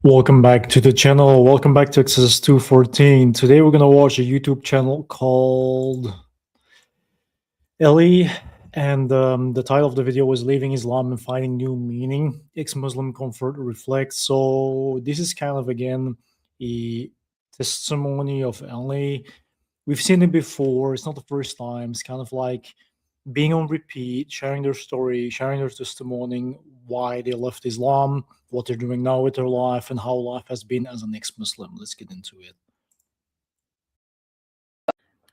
Welcome back to the channel. Welcome back to Exodus 2:14. Today we're gonna watch a YouTube channel called Ellie, and the title of the video was "Leaving Islam and Finding New Meaning: Ex-Muslim Comfort Reflects." So this is kind of again a testimony of Ellie. We've seen it before. It's not the first time. It's kind of like being on repeat, sharing their story, sharing their testimony, why they left Islam, what they're doing now with their life, and how life has been as an ex-Muslim. Let's get into it.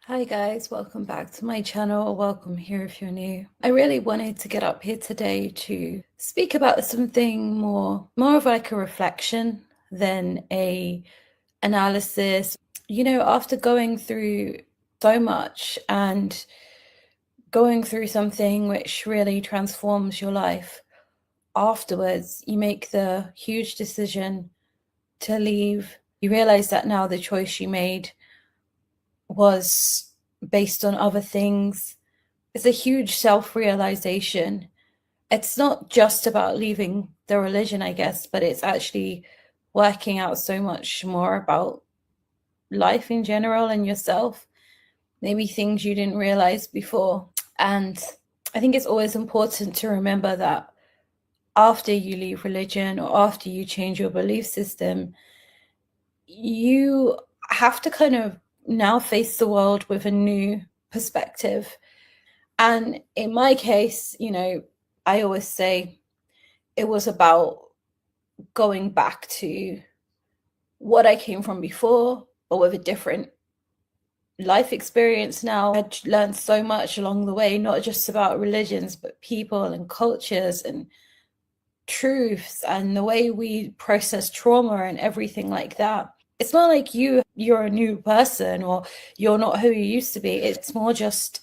Hi guys, welcome back to my channel. Welcome here if you're new. I really wanted to get up here today to speak about something more of like a reflection than a analysis. You know, after going through so much and going through something which really transforms your life, afterwards you make the huge decision to leave. You realize that now the choice you made was based on other things. It's a huge self-realization. It's not just about leaving the religion, I guess, but it's actually working out so much more about life in general and yourself, maybe things you didn't realize before. And I think it's always important to remember that after you leave religion or after you change your belief system, you have to kind of now face the world with a new perspective. And in my case, you know, I always say it was about going back to what I came from before, but with a different life experience now. I'd learned so much along the way, not just about religions, but people and cultures and truths and the way we process trauma and everything like that. It's not like you're a new person or you're not who you used to be. It's more just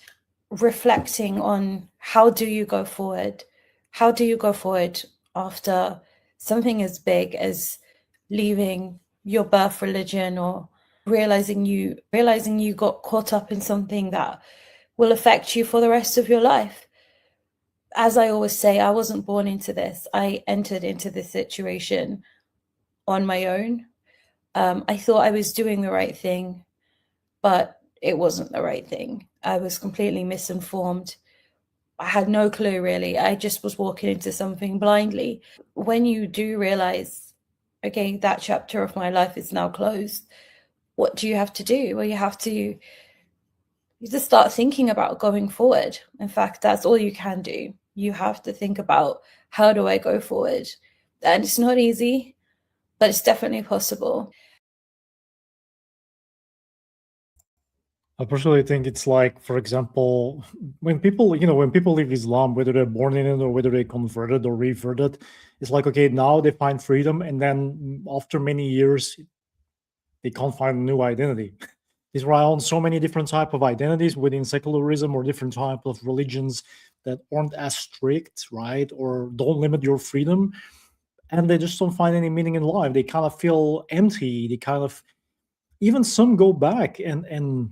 reflecting on how do you go forward? How do you go forward after something as big as leaving your birth religion or realizing you got caught up in something that will affect you for the rest of your life? As I always say, I wasn't born into this. I entered into this situation on my own. I thought I was doing the right thing, but it wasn't the right thing. I was completely misinformed. I had no clue really. I just was walking into something blindly. When you do realize, okay, that chapter of my life is now closed, what do you have to do? Well, you just start thinking about going forward. In fact, that's all you can do. You have to think about, how do I go forward? And it's not easy, but it's definitely possible. I personally think it's like, for example, when people leave Islam, whether they're born in it or whether they converted or reverted, it's like, okay, now they find freedom, and then after many years, they can't find a new identity. They rely on so many different type of identities within secularism or different type of religions that aren't as strict, right? Or don't limit your freedom. And they just don't find any meaning in life. They kind of feel empty. They kind of, even some go back and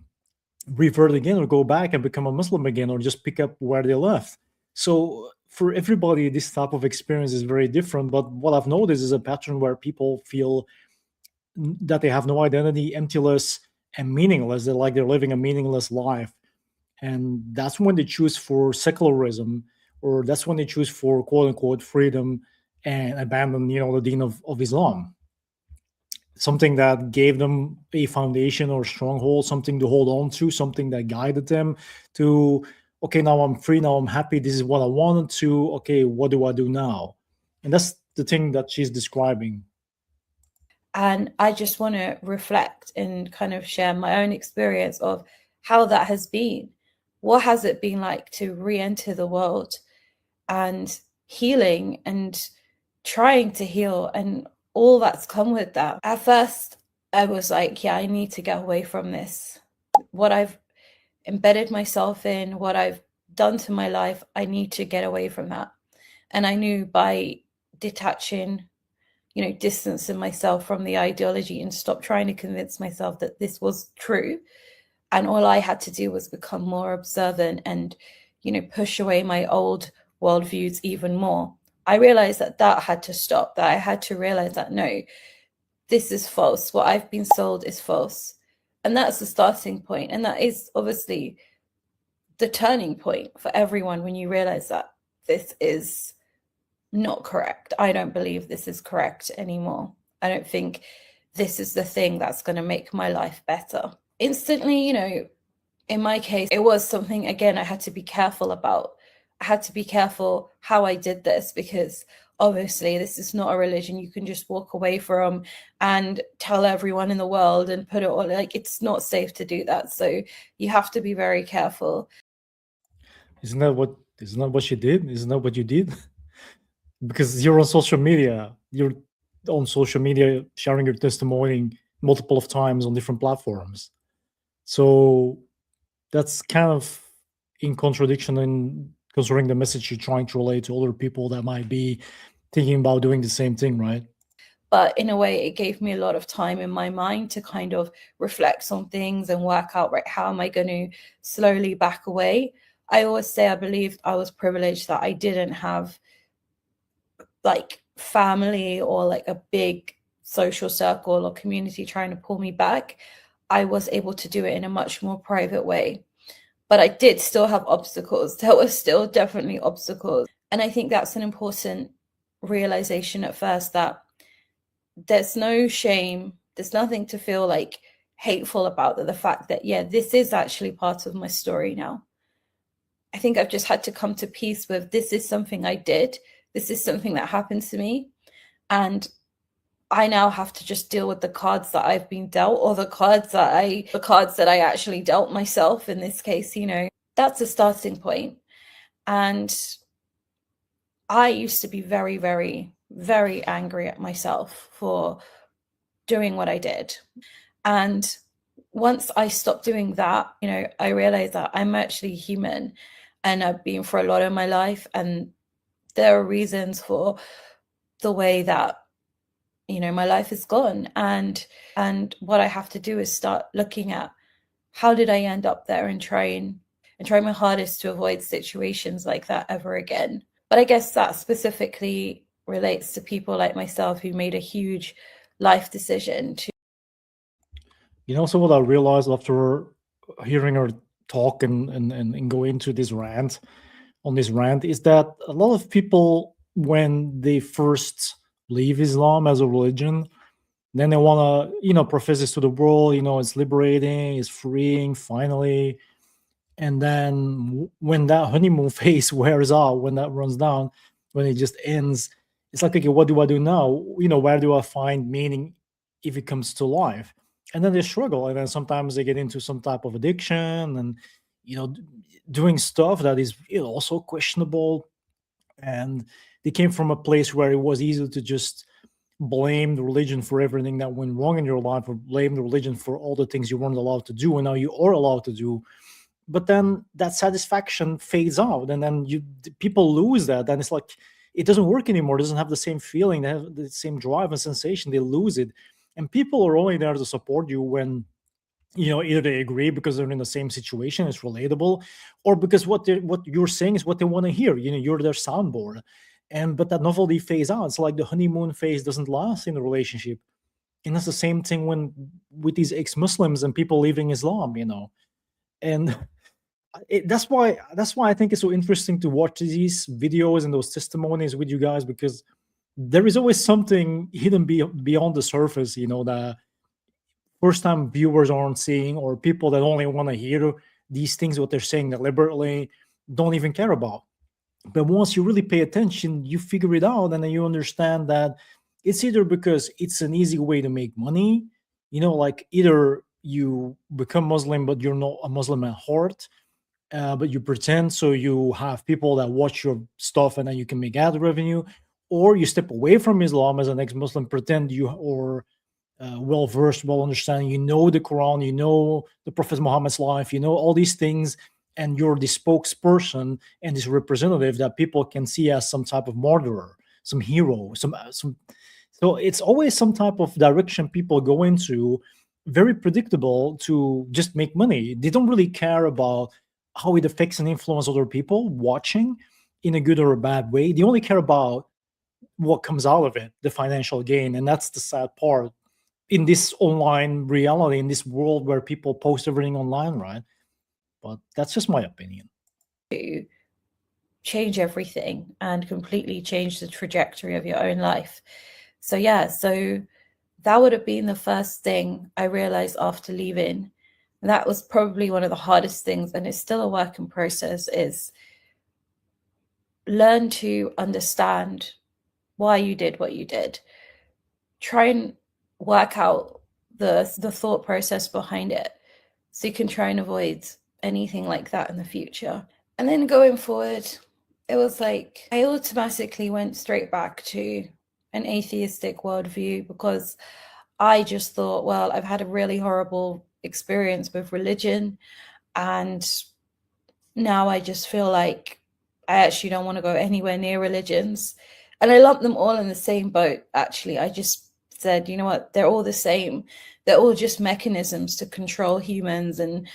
revert again, or go back and become a Muslim again, or just pick up where they left. So for everybody, this type of experience is very different. But what I've noticed is a pattern where people feel that they have no identity, emptyless, and meaningless. They're living a meaningless life, and that's when they choose for secularism, or that's when they choose for quote unquote freedom and abandon, the deen of Islam. Something that gave them a foundation or stronghold, something to hold on to, something that guided them to, okay, now I'm free, now I'm happy, this is what I wanted to, okay, what do I do now? And that's the thing that she's describing. And I just want to reflect and kind of share my own experience of how that has been. What has it been like to re-enter the world and healing and trying to heal and all that's come with that? At first, I was like, yeah, I need to get away from this. What I've embedded myself in, what I've done to my life, I need to get away from that. And I knew by detaching, distancing myself from the ideology and stop trying to convince myself that this was true. And all I had to do was become more observant and, push away my old worldviews even more. I realized that had to stop, that I had to realize that no, this is false. What I've been sold is false. And that's the starting point. And that is obviously the turning point for everyone when you realize that this is not correct. I don't believe this is correct anymore. I don't think this is the thing that's going to make my life better. Instantly, in my case, it was something, again, I had to be careful about. I had to be careful how I did this, because obviously this is not a religion you can just walk away from and tell everyone in the world and put it all, like, it's not safe to do that. So you have to be very careful. Isn't that what she did? Isn't that what you did? Because you're on social media. You're on social media sharing your testimony multiple of times on different platforms. So that's kind of in contradiction in considering the message you're trying to relate to other people that might be thinking about doing the same thing, right? But in a way, it gave me a lot of time in my mind to kind of reflect on things and work out, right, how am I going to slowly back away? I always say I believed I was privileged that I didn't have like family or like a big social circle or community trying to pull me back. I was able to do it in a much more private way. But I did still have obstacles. There were still definitely obstacles. And I think that's an important realization at first, that there's no shame. There's nothing to feel like hateful about, that the fact that, yeah, this is actually part of my story now. I think I've just had to come to peace with, this is something I did. This is something that happened to me. And I now have to just deal with the cards that I've been dealt, or the cards that I actually dealt myself in this case. That's a starting point. And I used to be very, very, very angry at myself for doing what I did. And once I stopped doing that, I realized that I'm actually human, and I've been for a lot of my life, and there are reasons for the way that my life is gone. And what I have to do is start looking at, how did I end up there, and try my hardest to avoid situations like that ever again. But I guess that specifically relates to people like myself who made a huge life decision to. So what I realized after hearing her talk and go into this rant is that a lot of people, when they first leave Islam as a religion, then they want to profess this to the world, it's liberating, it's freeing finally. And then when that honeymoon phase wears out, when that runs down, when it just ends, it's like, okay, what do I do now? Where do I find meaning if it comes to life? And then they struggle, and then sometimes they get into some type of addiction, and doing stuff that is also questionable. And they came from a place where it was easy to just blame the religion for everything that went wrong in your life, or blame the religion for all the things you weren't allowed to do and now you are allowed to do. But then that satisfaction fades out, and then people lose that. And it's like, it doesn't work anymore. It doesn't have the same feeling, they have the same drive and sensation. They lose it. And people are only there to support you when either they agree because they're in the same situation, it's relatable, or because what you're saying is what they want to hear. You're their soundboard. But that novelty phase out. It's like the honeymoon phase doesn't last in a relationship. And that's the same thing with these ex-Muslims and people leaving Islam. And that's why I think it's so interesting to watch these videos and those testimonies with you guys, because there is always something hidden beyond the surface, that first time viewers aren't seeing, or people that only want to hear these things, what they're saying deliberately, don't even care about. But once you really pay attention, you figure it out, and then you understand that it's either because it's an easy way to make money, like either you become Muslim but you're not a Muslim at heart, but you pretend, so you have people that watch your stuff and then you can make ad revenue, or you step away from Islam as an ex-Muslim, pretend you are well versed, well understanding, the Quran, the Prophet Muhammad's life, all these things, and you're the spokesperson and this representative that people can see as some type of martyr, some hero, some. So it's always some type of direction people go into, very predictable, to just make money. They don't really care about how it affects and influences other people watching in a good or a bad way. They only care about what comes out of it, the financial gain. And that's the sad part. in this online reality, in this world where people post everything online, right? But that's just my opinion. To change everything and completely change the trajectory of your own life. So yeah, so that would have been the first thing I realized after leaving. That was probably one of the hardest things, and it's still a work in process, is learn to understand why you did what you did. Try and work out the thought process behind it so you can try and avoid anything like that in the future. And then going forward, it was like I automatically went straight back to an atheistic worldview, because I just thought, well, I've had a really horrible experience with religion, and now I just feel like I actually don't want to go anywhere near religions. And I lump them all in the same boat, actually. I just said, you know what, they're all the same. They're all just mechanisms to control humans. And,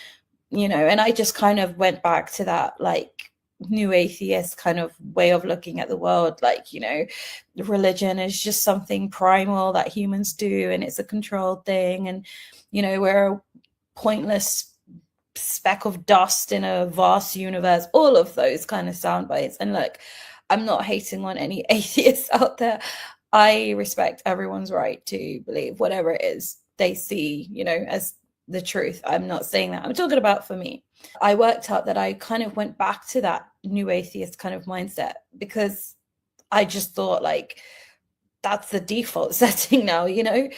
you know, and I just kind of went back to that, like, new atheist kind of way of looking at the world. Like, you know, religion is just something primal that humans do, and it's a controlled thing. And, you know, we're a pointless speck of dust in a vast universe, all of those kind of sound bites. And look, I'm not hating on any atheists out there. I respect everyone's right to believe whatever it is they see, you know, as the truth. I'm not saying that. I'm talking about for me. I worked out that I kind of went back to that new atheist kind of mindset, because I just thought, like, that's the default setting now, you know?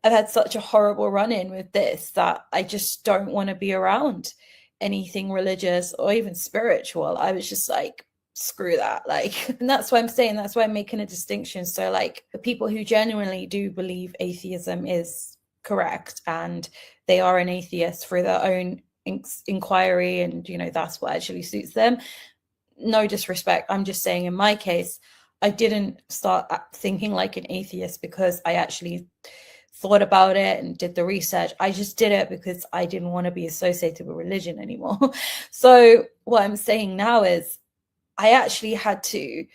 I've had such a horrible run-in with this that I just don't want to be around anything religious or even spiritual. I was just like, screw that. Like, and that's why I'm saying, that's why I'm making a distinction. So like, the people who genuinely do believe atheism is correct and they are an atheist for their own inquiry, and, you know, that's what actually suits them. No disrespect. I'm just saying, in my case, I didn't start thinking like an atheist because I actually thought about it and did the research. I just did it because I didn't want to be associated with religion anymore. So what I'm saying now is I actually had to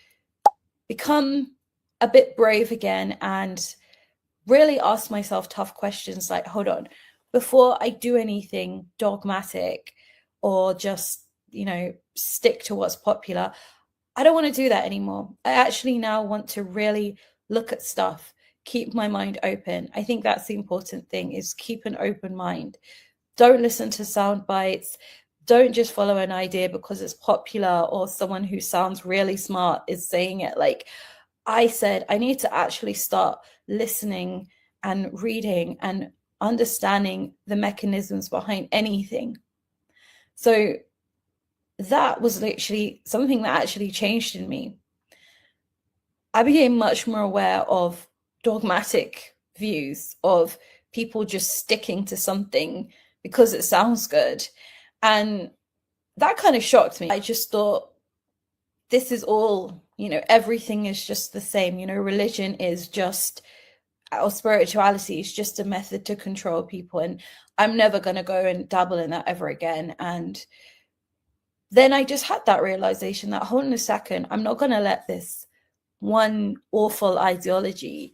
become a bit brave again and really ask myself tough questions, like, hold on, before I do anything dogmatic or just, you know, stick to what's popular, I don't want to do that anymore. I actually now want to really look at stuff, keep my mind open. I think that's the important thing, is keep an open mind. Don't listen to sound bites. Don't just follow an idea because it's popular or someone who sounds really smart is saying it. Like I said, I need to actually start listening and reading and understanding the mechanisms behind anything. So that was literally something that actually changed in me. I became much more aware of dogmatic views, of people just sticking to something because it sounds good. And that kind of shocked me. I just thought, this is all, you know, everything is just the same. You know, religion is just, or spirituality is just a method to control people. And I'm never going to go and dabble in that ever again. And then I just had that realization that, hold on a second, I'm not going to let this one awful ideology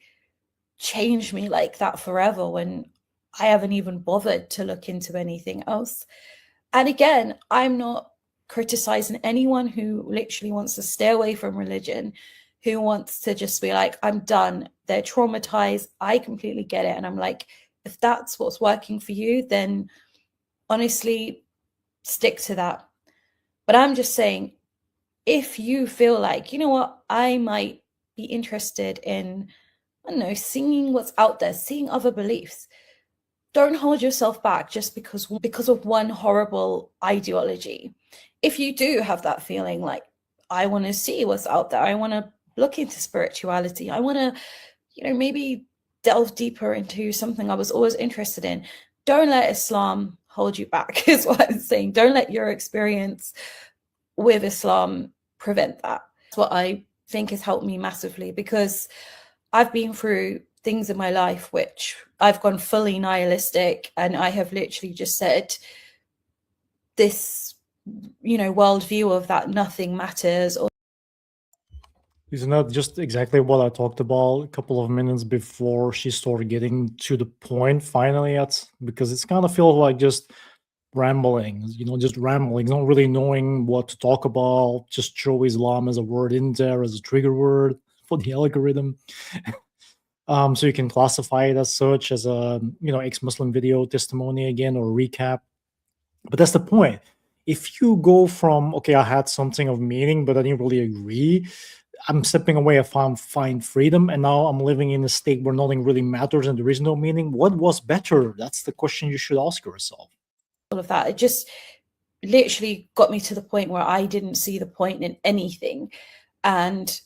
change me like that forever when I haven't even bothered to look into anything else. And again, I'm not criticizing anyone who literally wants to stay away from religion, who wants to just be like, I'm done. They're traumatized. I completely get it. And I'm like, if that's what's working for you, then honestly, stick to that. But I'm just saying, if you feel like, you know what, I might be interested in, I don't know, seeing what's out there, seeing other beliefs, don't hold yourself back just because of one horrible ideology. If you do have that feeling like, I want to see what's out there, I want to look into spirituality, I want to, you know, maybe delve deeper into something I was always interested in, don't let Islam hold you back, is what I'm saying. Don't let your experience with Islam prevent that. That's what I think has helped me massively, because I've been through things in my life which I've gone fully nihilistic, and I have literally just said, this, you know, worldview of that nothing matters. Or Isn't that just exactly what I talked about a couple of minutes before she started getting to the point finally? Because it's kind of feels like just rambling, just rambling, not really knowing what to talk about, just throw Islam as a word in there as a trigger word for the algorithm. So you can classify it as such as a, ex-Muslim video testimony again or recap. But that's the point. If you go from, okay, I had something of meaning, but I didn't really agree, I'm stepping away, I find freedom, and now I'm living in a state where nothing really matters and there is no meaning. What was better? That's the question you should ask yourself. All of that, it just literally got me to the point where I didn't see the point in anything. And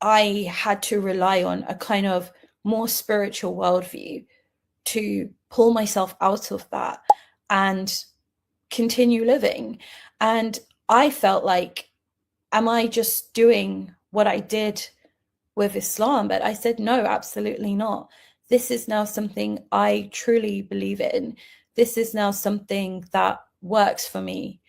I had to rely on a kind of more spiritual worldview to pull myself out of that and continue living. And I felt like, am I just doing what I did with Islam? But I said, no, absolutely not. This is now something I truly believe in. This is now something that works for me.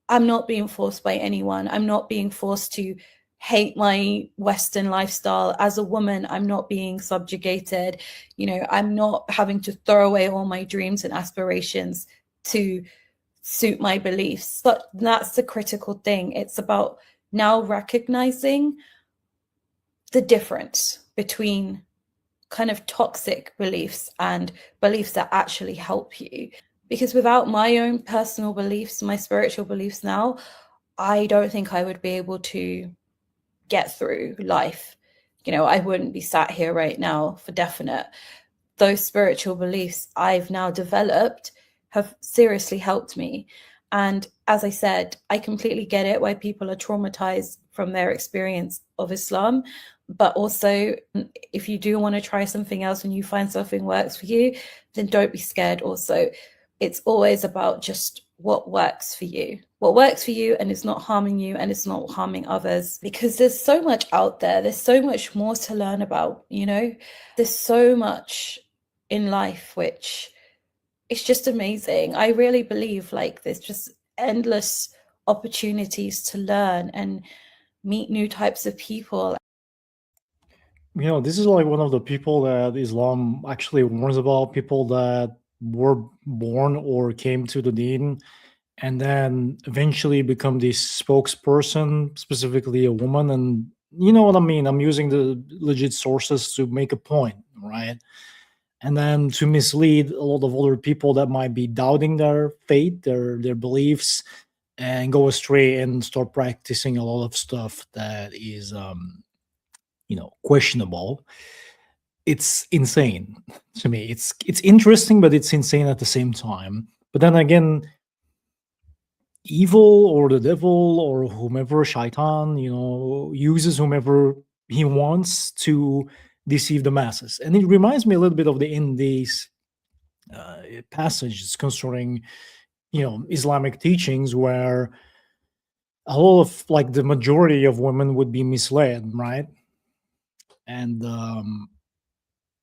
I'm not being forced by anyone. I'm not being forced to hate my Western lifestyle. As a woman, I'm not being subjugated. I'm not having to throw away all my dreams and aspirations to suit my beliefs. But that's the critical thing. It's about now recognizing the difference between kind of toxic beliefs and beliefs that actually help you. Because without my own personal beliefs, my spiritual beliefs now, I don't think I would be able to get through life. I wouldn't be sat here right now for definite. Those spiritual beliefs I've now developed have seriously helped me. And as I said, I completely get it why people are traumatized from their experience of Islam. But also, if you do want to try something else and you find something works for you, then don't be scared also. It's always about just what works for you. What works for you and it's not harming you and it's not harming others. Because there's so much out there. There's so much more to learn about, There's so much in life which it's just amazing. I really believe there's just endless opportunities to learn and meet new types of people. This is like one of the people that Islam actually warns about, people that were born or came to the deen and then eventually become this spokesperson, specifically a woman. And you know what I mean? I'm using the legit sources to make a point, right? And then to mislead a lot of other people that might be doubting their faith, their beliefs, and go astray and start practicing a lot of stuff that is questionable. It's insane to me. It's interesting, but it's insane at the same time. But then again, evil or the devil or whomever, shaitan, uses whomever he wants to deceive the masses. And it reminds me a little bit of the Indies passages concerning Islamic teachings, where a lot of the majority of women would be misled, right? And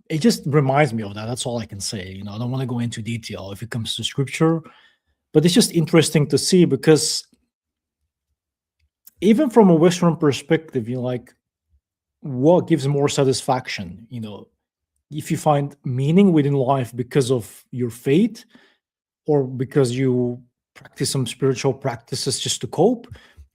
it just reminds me of that. That's all I can say. I don't want to go into detail if it comes to scripture, but it's just interesting to see, because even from a Western perspective, what gives more satisfaction? If you find meaning within life because of your faith, or because you practice some spiritual practices just to cope,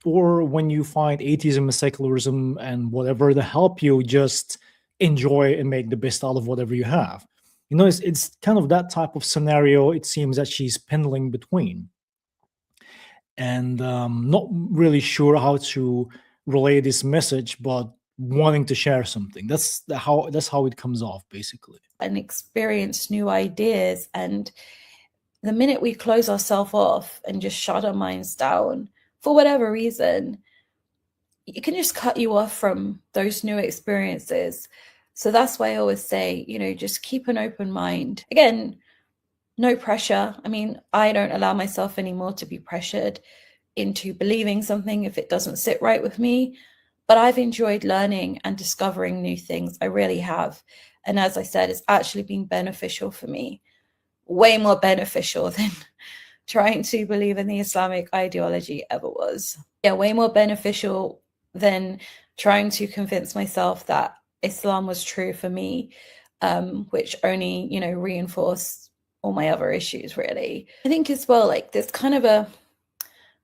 or when you find atheism and secularism and whatever to help you just enjoy and make the best out of whatever you have. It's kind of that type of scenario it seems that she's pendling between. And not really sure how to relay this message, but wanting to share something. That's how it comes off, basically. And experience new ideas. And the minute we close ourselves off and just shut our minds down for whatever reason, it can just cut you off from those new experiences. So that's why I always say, just keep an open mind. Again, no pressure. I mean, I don't allow myself anymore to be pressured into believing something if it doesn't sit right with me. But I've enjoyed learning and discovering new things. I really have. And as I said, it's actually been beneficial for me, way more beneficial than trying to believe in the Islamic ideology ever was. Yeah, way more beneficial than trying to convince myself that Islam was true for me, which only, reinforced all my other issues, really. I think as well, like, there's kind of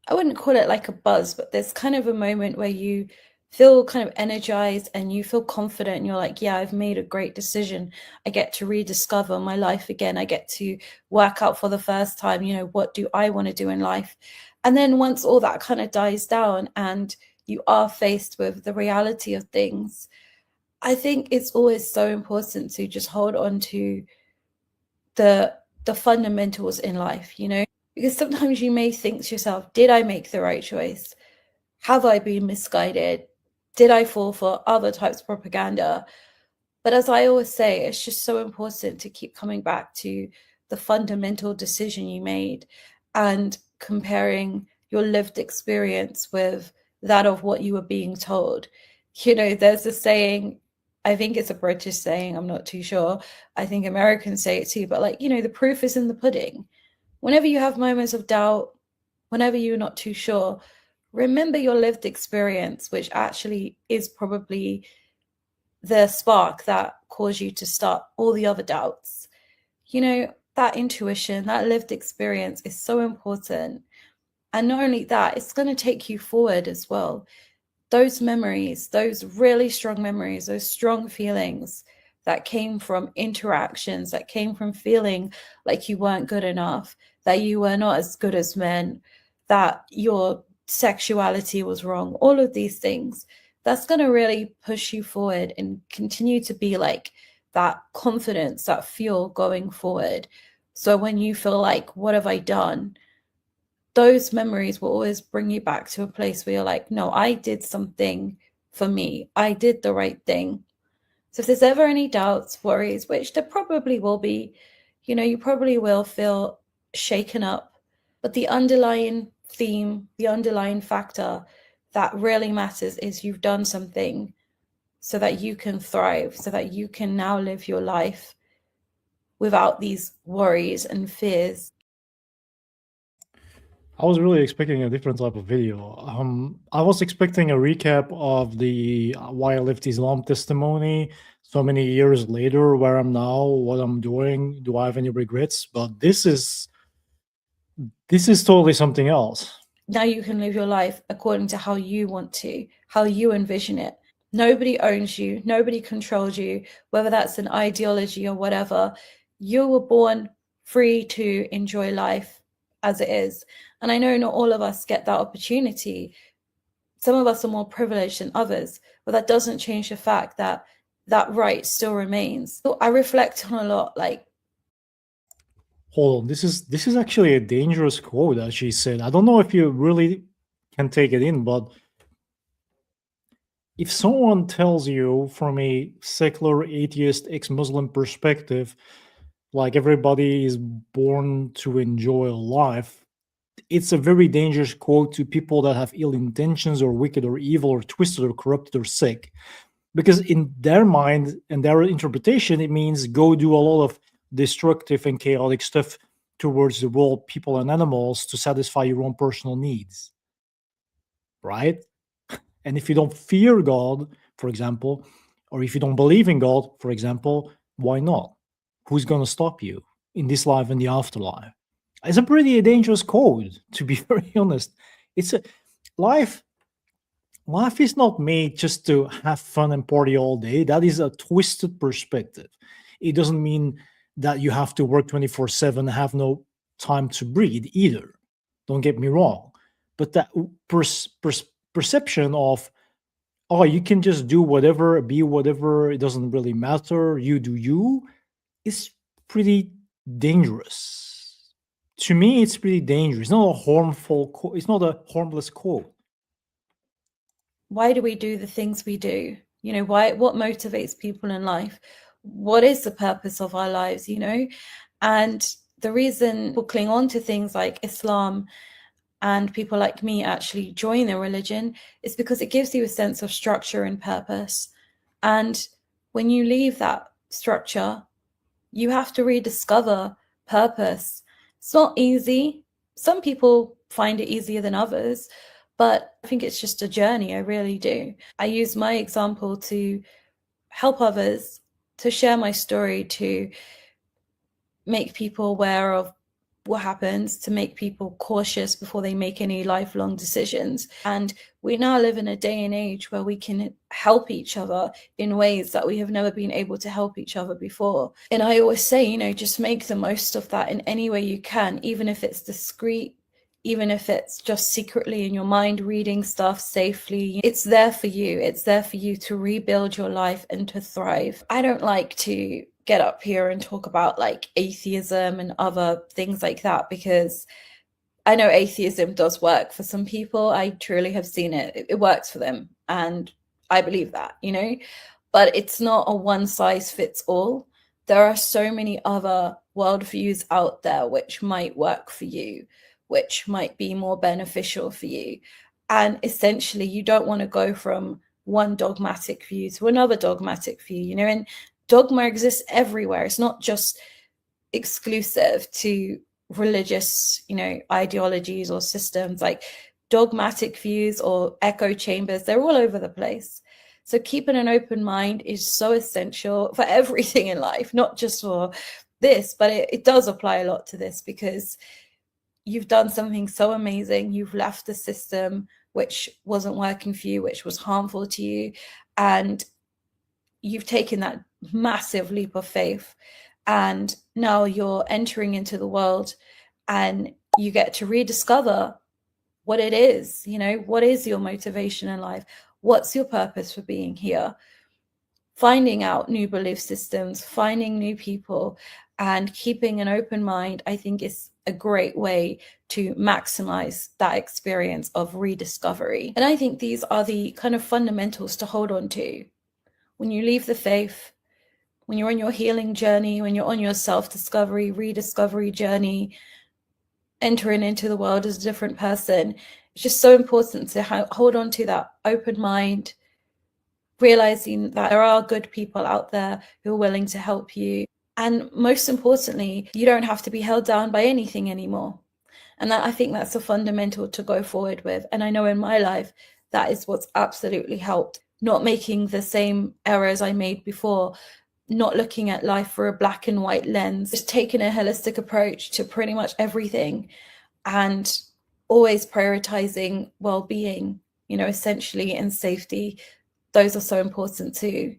I wouldn't call it like a buzz, but there's kind of a moment where you feel kind of energized and you feel confident and you're like, yeah, I've made a great decision. I get to rediscover my life again. I get to work out for the first time, what do I want to do in life? And then once all that kind of dies down and you are faced with the reality of things, I think it's always so important to just hold on to the fundamentals in life, because sometimes you may think to yourself, did I make the right choice? Have I been misguided? Did I fall for other types of propaganda? But as I always say, it's just so important to keep coming back to the fundamental decision you made and comparing your lived experience with that of what you were being told. There's a saying, I think it's a British saying, I'm not too sure. I think Americans say it too, but the proof is in the pudding. Whenever you have moments of doubt, whenever you're not too sure, remember your lived experience, which actually is probably the spark that caused you to start all the other doubts. That intuition, that lived experience is so important. And not only that, it's going to take you forward as well. Those memories, those really strong memories, those strong feelings that came from interactions, that came from feeling like you weren't good enough, that you were not as good as men, that your sexuality was wrong, all of these things, that's going to really push you forward and continue to be like that confidence, that fuel going forward. So when you feel like, what have I done? Those memories will always bring you back to a place where you're like, no, I did something for me. I did the right thing. So if there's ever any doubts, worries, which there probably will be, you probably will feel shaken up. But the underlying theme, the underlying factor that really matters is you've done something so that you can thrive, so that you can now live your life without these worries and fears. I was really expecting a different type of video. I was expecting a recap of the why I left Islam testimony so many years later, where I'm now, what I'm doing, do I have any regrets? But this is totally something else. Now you can live your life according to how you want to, how you envision it. Nobody owns you, nobody controls you, whether that's an ideology or whatever. You were born free to enjoy life as it is. And I know not all of us get that opportunity. Some of us are more privileged than others, but that doesn't change the fact that that right still remains. So I reflect on a lot, like, hold on, this is actually a dangerous quote that she said. I don't know if you really can take it in, but if someone tells you from a secular atheist ex-Muslim perspective, like everybody is born to enjoy life, it's a very dangerous quote to people that have ill intentions or wicked or evil or twisted or corrupted or sick. Because in their mind and their interpretation, it means go do a lot of destructive and chaotic stuff towards the world, people, and animals to satisfy your own personal needs. Right? And if you don't fear God, for example, or if you don't believe in God, for example, why not? Who's going to stop you in this life and the afterlife? It's a pretty dangerous code, to be very honest. It's a life. Life is not made just to have fun and party all day. That is a twisted perspective. It doesn't mean that you have to work 24/7 and have no time to breathe either. Don't get me wrong. But that perception of, oh, you can just do whatever, be whatever, it doesn't really matter, you do you, is pretty dangerous. To me, it's pretty dangerous. It's not a harmful it's not a harmless quote. Why do we do the things we do? What motivates people in life? What is the purpose of our lives, And the reason people cling on to things like Islam and people like me actually join the religion is because it gives you a sense of structure and purpose. And when you leave that structure, you have to rediscover purpose. It's not easy. Some people find it easier than others, But I think it's just a journey. I really do. I use my example to help others, to share my story, to make people aware of what happens, to make people cautious before they make any lifelong decisions. And we now live in a day and age where we can help each other in ways that we have never been able to help each other before. And I always say, you know, just make the most of that in any way you can, even if it's discreet, even if it's just secretly in your mind reading stuff safely. It's there for you. It's there for you to rebuild your life and to thrive. I don't like to get up here and talk about like atheism and other things like that, because I know atheism does work for some people. I truly have seen it. It works for them. And I believe that, you know, but it's not a one size fits all. There are so many other worldviews out there which might work for you, which might be more beneficial for you. And essentially, you don't want to go from one dogmatic view to another dogmatic view, you know, and dogma exists everywhere. It's not just exclusive to religious, you know, ideologies or systems. Like dogmatic views or echo chambers, they're all over the place. So keeping an open mind is so essential for everything in life, not just for this, but it does apply a lot to this, because you've done something so amazing. You've left the system which wasn't working for you, which was harmful to you, and you've taken that massive leap of faith, and now you're entering into the world and you get to rediscover what it is, you know, what is your motivation in life? What's your purpose for being here? Finding out new belief systems, finding new people, and keeping an open mind, I think, is a great way to maximize that experience of rediscovery. And I think these are the kind of fundamentals to hold on to when you leave the faith, when you're on your healing journey, when you're on your self-discovery, rediscovery journey, entering into the world as a different person. It's just so important to hold on to that open mind, realizing that there are good people out there who are willing to help you. And most importantly, you don't have to be held down by anything anymore. And that, I think that's a fundamental to go forward with. And I know in my life, that is what's absolutely helped. Not making the same errors I made before, not looking at life through a black and white lens, just taking a holistic approach to pretty much everything, and always prioritizing well-being, you know, essentially, and safety. Those are so important too.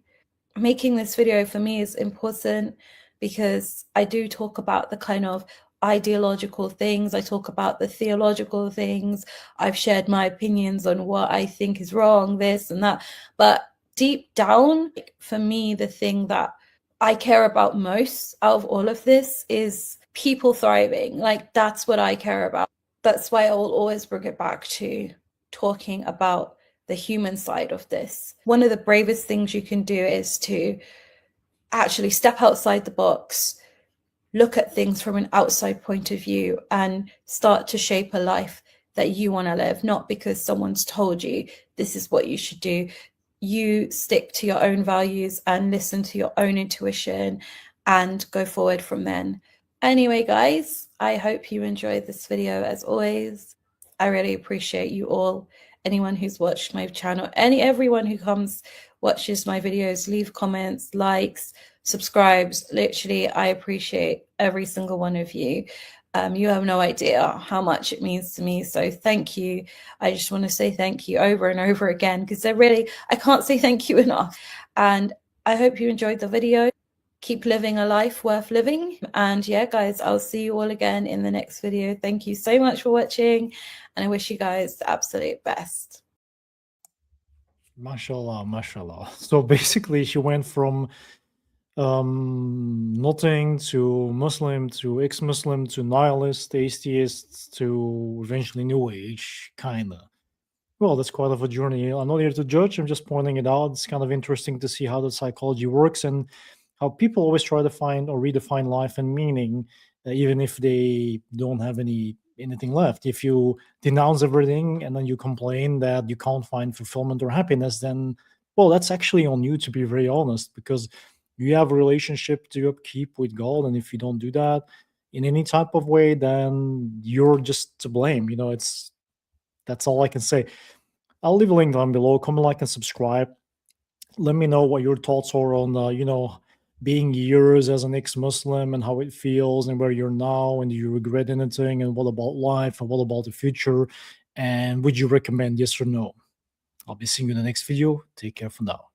Making this video for me is important because I do talk about the kind of ideological things, I talk about the theological things, I've shared my opinions on what I think is wrong, this and that, but deep down, for me, the thing that I care about most out of all of this is people thriving. Like, that's what I care about. That's why I will always bring it back to talking about the human side of this. One of the bravest things you can do is to actually step outside the box, look at things from an outside point of view, and start to shape a life that you want to live, not because someone's told you this is what you should do. You stick to your own values and listen to your own intuition and go forward from then. Anyway, guys, I hope you enjoyed this video. As always, I really appreciate you all. Anyone who's watched my channel, everyone who watches my videos, leave comments, likes, subscribes. Literally, I appreciate every single one of you. You have no idea how much it means to me. So thank you. I just want to say thank you over and over again, because I can't say thank you enough. And I hope you enjoyed the video. Keep living a life worth living. And yeah, guys, I'll see you all again in the next video. Thank you so much for watching, and I wish you guys the absolute best. Mashallah, mashallah. So basically, she went from nothing to Muslim to ex-Muslim to nihilist, atheist to eventually New Age, kinda. Well, that's quite of a journey. I'm not here to judge. I'm just pointing it out. It's kind of interesting to see how the psychology works and how people always try to find or redefine life and meaning, even if they don't have anything left. If you denounce everything and then you complain that you can't find fulfillment or happiness, then, well, that's actually on you, to be very honest, because you have a relationship to upkeep with God, and if you don't do that in any type of way, then you're just to blame. You know, it's That's all I can say. I'll leave a link down below. Comment, like, and subscribe. Let me know what your thoughts are on, being years as an ex-Muslim and how it feels and where you're now, and do you regret anything, and what about life and what about the future, and would you recommend, yes or no? I'll be seeing you in the next video. Take care for now.